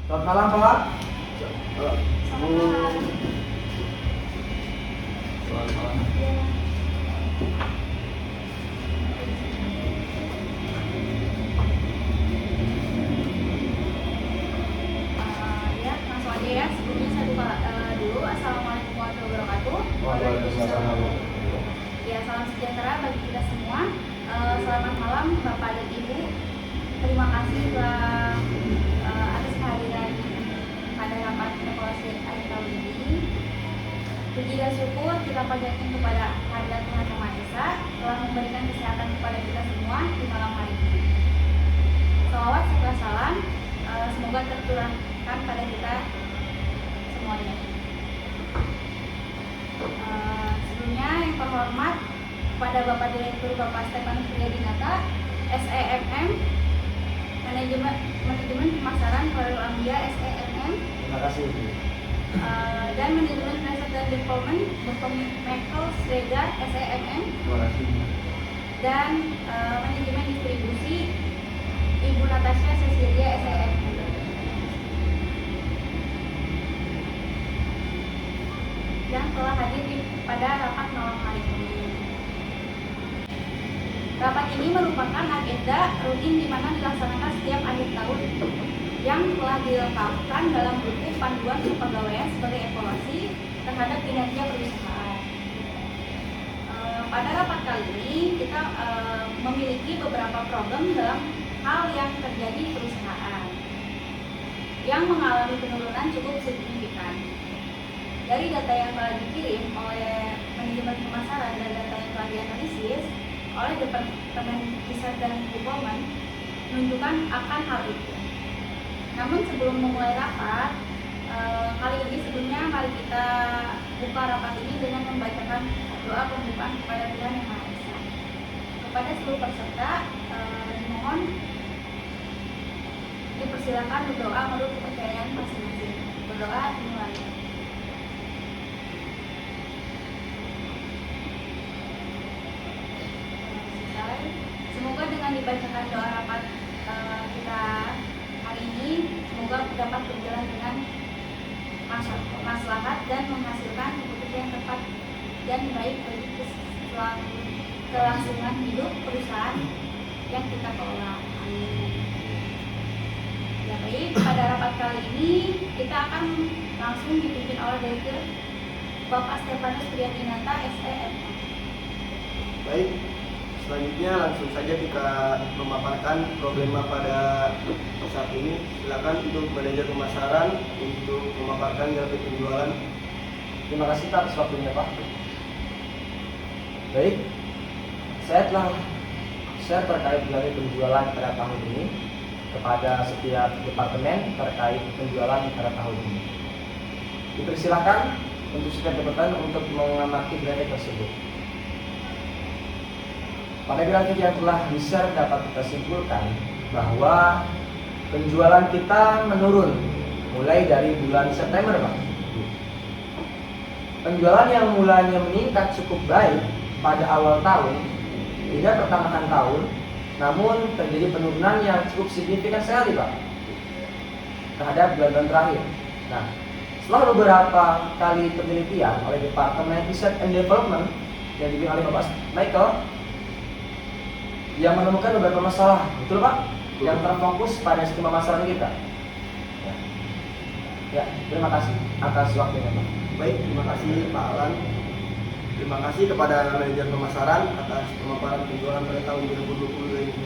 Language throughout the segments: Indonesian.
Selamat malam Pak. Selamat malam. Ya, langsung aja ya. Sebelumnya saya buka dulu. Assalamualaikum warahmatullahi wabarakatuh. Waalaikumsalam. Ya, salam sejahtera bagi kita semua. Selamat malam Bapak dan Ibu. Terima kasih telah atas kehadiran pada rapat evaluasi akhir tahun ini. Puji dan syukur kita panjatkan kepada hadirat Tuhan Yang Maha Esa telah memberikan kesehatan kepada kita semua di malam hari ini. Salawat serta salam semoga tercurahkan pada kita semuanya. Sebelumnya yang terhormat kepada Bapak Direktur Bapak Stefanus Priadinata, SEMM, Manajemen Pemasaran Khairul Anbiya SEMM, Terima kasih. dan Manajemen Research dan Development Dr. Michael Sregar SEMM, Terima kasih. dan Manajemen Distribusi Ibu Natasha Cecilia SEMM. Dan telah hadir pada rapat malam hari ini. Rapat ini merupakan agenda rutin di mana dilaksanakan setiap akhir tahun yang telah dilengkapkan dalam buku panduan kepegawaian sebagai evaluasi terhadap kinerja perusahaan. Pada rapat kali ini kita memiliki beberapa problem dalam hal yang terjadi di perusahaan yang mengalami penurunan cukup signifikan. Dari data yang telah dikirim oleh manajemen pemasaran dan data yang telah dianalisis oleh Departemen Riset dan Development menunjukkan akan hal itu. Namun sebelum memulai rapat kali ini, sebelumnya mari kita buka rapat ini dengan membacakan doa pembukaan kepada Tuhan Yang Maha Esa. Kepada seluruh peserta dimohon dipersilakan berdoa menurut kepercayaan masing-masing. Berdoa dimulai. Semoga dengan dibacakan doa rapat kita hari ini, semoga dapat berjalan dengan maslahat dan menghasilkan keputusan yang tepat dan baik bagi kelangsungan hidup perusahaan yang kita kelola. Amin. Ya baik, pada rapat kali ini kita akan langsung dipimpin oleh Direktur Bapak Stefanus Priadinata SEM. Baik, selanjutnya langsung saja kita memaparkan problema pada saat ini. Silakan untuk manajer pemasaran untuk memaparkan grafik penjualan. Terima kasih Pak atas waktunya Pak. Baik, saya telah share terkait grafik penjualan pada tahun ini kepada setiap departemen terkait penjualan pada tahun ini. Dipersilakan untuk setiap departemen untuk mengamati grafik tersebut. Pada grafik yang telah di-share dapat kita simpulkan bahwa penjualan kita menurun mulai dari bulan September, Pak. Penjualan yang mulanya meningkat cukup baik pada awal tahun hingga pertengahan tahun, namun terjadi penurunan yang cukup signifikan sekali, Pak, terhadap bulan-bulan terakhir. Nah, setelah beberapa kali penelitian oleh Departemen Research and Development yang dipimpin oleh Bapak Michael, yang menemukan beberapa masalah, betul Pak? Yang terfokus pada sistem pemasaran kita. Ya, terima kasih atas waktunya Pak. Baik, terima kasih Pak Alan. Terima kasih kepada manajer pemasaran atas pemaparan penjualan pada tahun 2020 ini.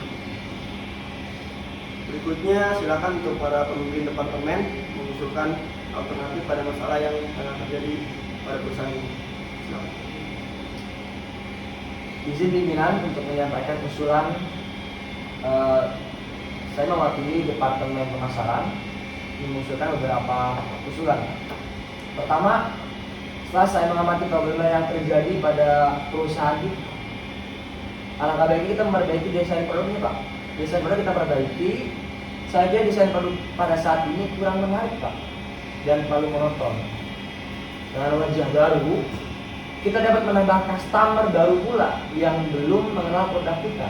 Berikutnya silakan untuk para pemimpin departemen mengusulkan alternatif pada masalah yang tengah terjadi pada perusahaan ini. Silakan. Izin pimpinan untuk menyampaikan usulan. Saya mewakili Departemen Pemasaran mengusulkan beberapa usulan. Pertama, setelah saya mengamati problema yang terjadi pada perusahaan kita, alangkah baiknya kita memperbaiki desain produknya Pak. Desain produk kita perbaiki. Saya kira desain produk pada saat ini kurang menarik Pak dan terlalu monoton. Dengan wajah baru, kita dapat menambah customer baru pula yang belum mengenal produk kita.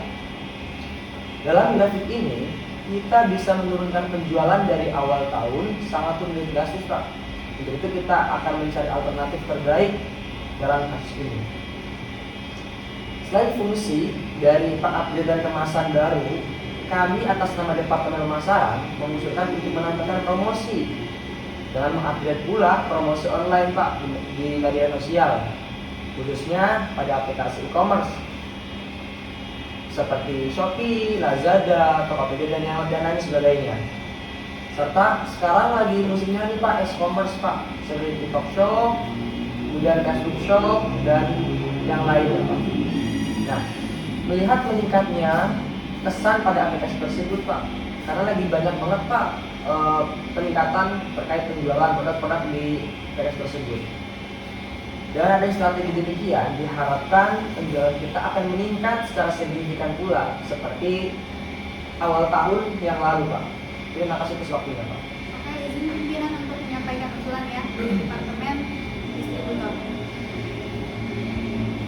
Dalam grafik ini, kita bisa menurunkan penjualan dari awal tahun sangat turun drastis Pak. Untuk itu kita akan mencari alternatif terbaik dalam kasus ini. Selain fungsi dari pengupgrade dan kemasan baru, kami atas nama Departemen Pemasaran mengusulkan untuk menambahkan promosi dengan mengupgrade pula promosi online Pak di media sosial, khususnya pada aplikasi e-commerce seperti Shopee, Lazada, Tokopedia dan yang lain sebagainya. Serta sekarang lagi musimnya nih Pak e-commerce Pak, seperti TikTok Shop, kemudian Facebook Shop dan yang lainnya Pak. Nah, melihat meningkatnya kesan pada aplikasi tersebut Pak, karena lagi banyak banget Pak peningkatan terkait penjualan produk-produk di aplikasi tersebut. Dengan adanya strategi demikian, diharapkan penjualan kita akan meningkat secara signifikan pula seperti awal tahun yang lalu Pak. Terima kasih atas waktunya Pak. Oke, izin pimpinan untuk menyampaikan usulan ya dari Departemen Distributor.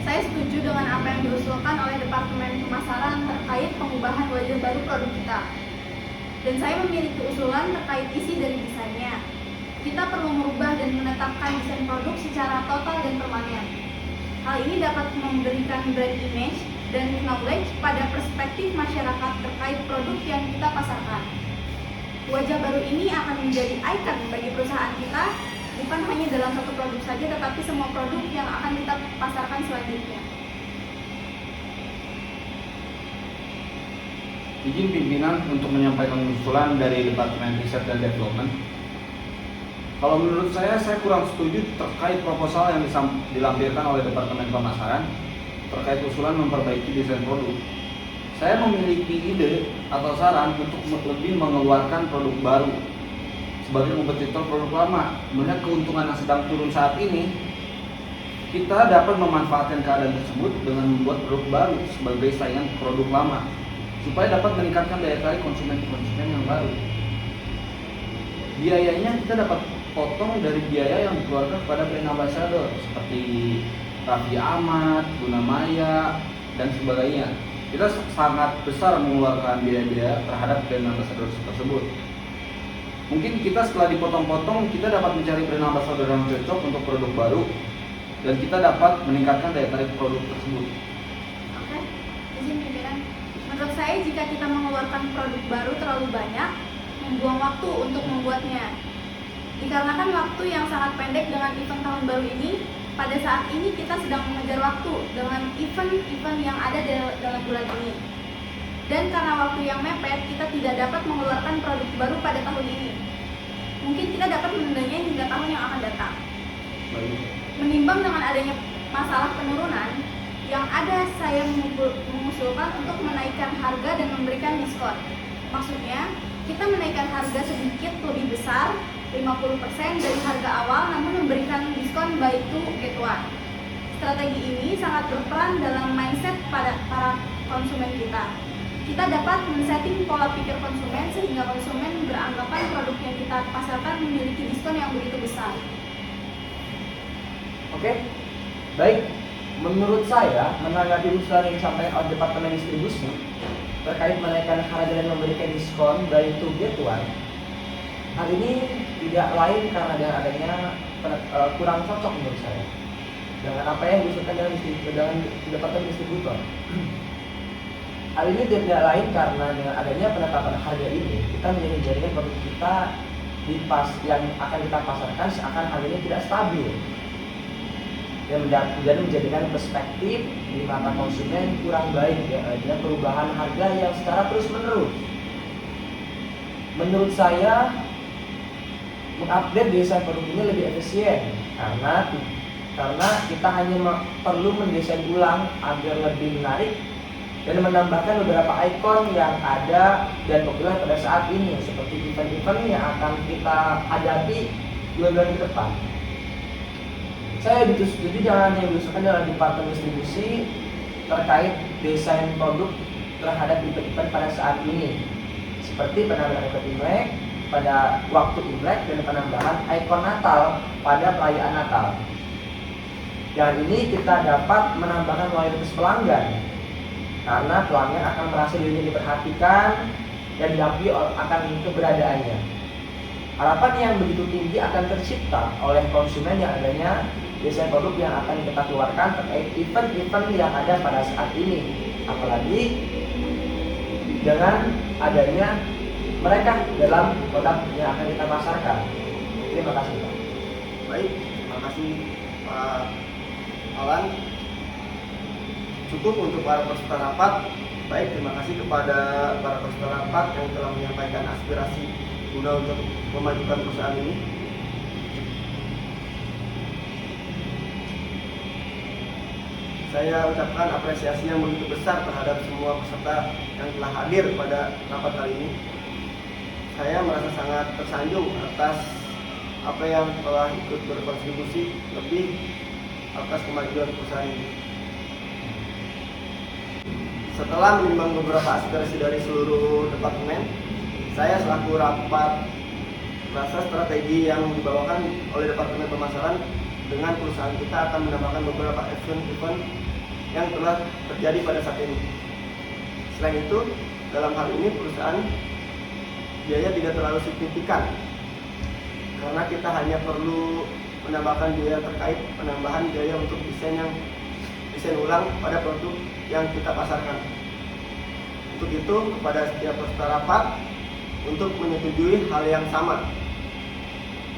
Saya setuju dengan apa yang diusulkan oleh Departemen Pemasaran terkait pengubahan wajah baru produk kita. Dan saya memiliki usulan terkait isi dari desainnya. Kita perlu merubah dan menetapkan desain produk secara total dan permanen. Hal ini dapat memberikan brand image dan knowledge pada perspektif masyarakat terkait produk yang kita pasarkan. Wajah baru ini akan menjadi ikon bagi perusahaan kita, bukan hanya dalam satu produk saja, tetapi semua produk yang akan kita pasarkan selanjutnya. Izin pimpinan untuk menyampaikan usulan dari Departemen Riset dan Development. Kalau menurut saya kurang setuju terkait proposal yang dilampirkan oleh Departemen Pemasaran terkait usulan memperbaiki desain produk. Saya memiliki ide atau saran untuk lebih mengeluarkan produk baru sebagai kompetitor produk lama. Melihat keuntungan yang sedang turun saat ini, kita dapat memanfaatkan keadaan tersebut dengan membuat produk baru sebagai saingan produk lama supaya dapat meningkatkan daya tarik konsumen-konsumen yang baru. Biayanya kita dapat potong dari biaya yang dikeluarkan kepada brand ambassador seperti Raffi Ahmad, Luna Maya, dan sebagainya. Kita sangat besar mengeluarkan biaya-biaya terhadap brand ambassador tersebut. Mungkin kita setelah dipotong-potong, kita dapat mencari brand ambassador yang cocok untuk produk baru dan kita dapat meningkatkan daya tarik produk tersebut. Oke, izin pimpinan. Menurut saya jika kita mengeluarkan produk baru terlalu banyak, membuang waktu untuk membuatnya. Dikarenakan waktu yang sangat pendek dengan event tahun baru ini, pada saat ini kita sedang mengejar waktu dengan event-event yang ada dalam bulan ini. Dan karena waktu yang mepet, kita tidak dapat mengeluarkan produk baru pada tahun ini. Mungkin kita dapat menundanya hingga tahun yang akan datang. Menimbang dengan adanya masalah penurunan yang ada, saya mengusulkan untuk menaikkan harga dan memberikan diskon. Maksudnya, kita menaikkan harga sedikit lebih besar, 50% dari harga awal, namun memberikan diskon buy two get one. Strategi ini sangat berperan dalam mindset pada para konsumen kita. Kita dapat men-setting pola pikir konsumen sehingga konsumen beranggapan produk yang kita pasarkan memiliki diskon yang begitu besar. Oke, baik. Menurut saya, menanggapi usulan yang disampaikan oleh Departemen Distribusi terkait menaikkan harga dan memberikan diskon buy two get one, hal ini tidak lain karena dengan adanya kurang cocok menurut saya dengan apa yang diusulkan dengan Departemen Distributor. Hal ini tidak lain karena dengan adanya penetapan harga ini, kita menjadikan produk kita yang akan kita pasarkan seakan harganya tidak stabil dan menjadikan perspektif di mata konsumen kurang baik ya, dengan perubahan harga yang secara terus menerus. Menurut saya, mengupdate desain produk ini lebih efisien karena kita hanya perlu mendesain ulang agar lebih menarik dan menambahkan beberapa ikon yang ada dan populer pada saat ini seperti event-event yang akan kita hadapi bulan-bulan ke depan. Saya setuju dengan yang diusulkan dalam Departemen Distribusi terkait desain produk terhadap event-event pada saat ini seperti penambahan event Imlek pada waktu Imlek dan penambahan ikon Natal pada perayaan Natal. Dan ini kita dapat menambahkan loyalitas pelanggan karena pelanggan akan merasa dirinya diperhatikan dan diakui akan keberadaannya. Harapan yang begitu tinggi akan tercipta oleh konsumen yang adanya desain produk yang akan kita keluarkan terkait event-event yang ada pada saat ini, apalagi dengan adanya mereka dalam produk yang akan kita pasarkan. Terima kasih Pak. Baik, terima kasih Pak Alan. Cukup untuk para peserta rapat. Baik, terima kasih kepada para peserta rapat yang telah menyampaikan aspirasi guna untuk memajukan perusahaan ini. Saya ucapkan apresiasi yang begitu besar terhadap semua peserta yang telah hadir pada rapat kali ini. Saya merasa sangat tersanjung atas apa yang telah ikut berkontribusi lebih atas kemajuan perusahaan ini. Setelah menimbang beberapa aspirasi dari seluruh departemen, saya selaku rapat merasa strategi yang dibawakan oleh Departemen Pemasaran dengan perusahaan kita akan menambahkan beberapa event-event yang telah terjadi pada saat ini. Selain itu, dalam hal ini perusahaan biaya tidak terlalu signifikan karena kita hanya perlu menambahkan biaya terkait penambahan biaya untuk desain ulang pada produk yang kita pasarkan. Untuk itu, kepada setiap peserta rapat untuk menyetujui hal yang sama.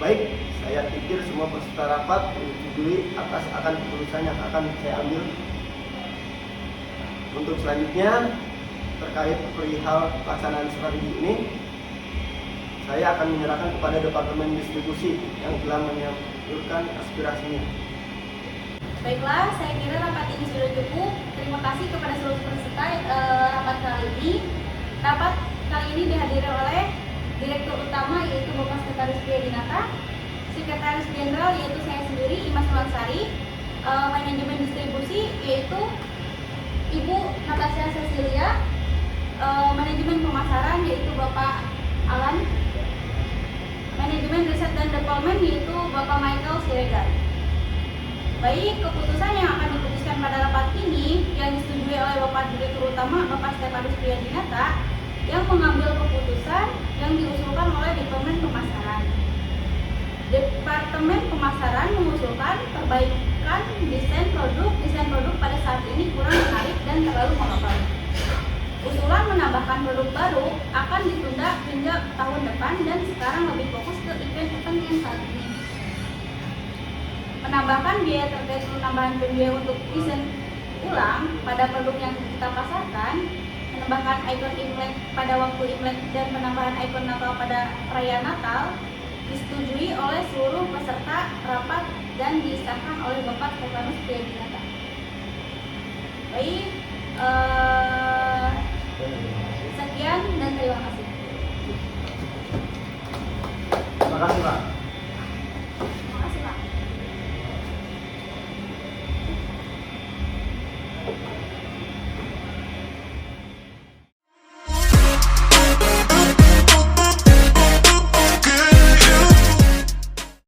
Baik, saya pikir semua peserta rapat menyetujui atas akan keputusan yang akan saya ambil. Untuk selanjutnya, terkait perihal pelaksanaan strategi ini, saya akan menyerahkan kepada Departemen Distribusi yang telah menyalurkan aspirasinya. Baiklah, saya kira rapat ini sudah cukup. Terima kasih kepada seluruh peserta rapat kali ini. Rapat kali ini dihadiri oleh Direktur Utama yaitu Bapak Sekretaris Priyadinata, Sekretaris Jenderal yaitu saya sendiri Imas Nurlansari, Manajemen Distribusi yaitu Ibu Natasha Cecilia, Manajemen Pemasaran yaitu Bapak Alan, Manajemen Riset dan Development yaitu Bapak Michael Siregar. Baik, keputusan yang akan diputuskan pada rapat ini yang disetujui oleh Bapak Direktur Utama Bapak Stefanus Priyadinata yang mengambil keputusan yang diusulkan oleh Departemen Pemasaran. Departemen Pemasaran mengusulkan perbaikan desain produk pada saat ini kurang menarik dan terlalu monotone. Usulan menambahkan produk baru akan ditunda hingga tahun depan dan sekarang lebih fokus ke event-event yang saat ini. Menambahkan biaya terkait penambahan biaya untuk desain ulang pada produk yang kita pasarkan, menambahkan ikon Imlek pada waktu Imlek dan penambahan ikon Natal pada perayaan Natal disetujui oleh seluruh peserta rapat dan disahkan oleh Bapak Stefanus Priyadinata. Baik, sekian dan terima kasih. Terima kasih Pak.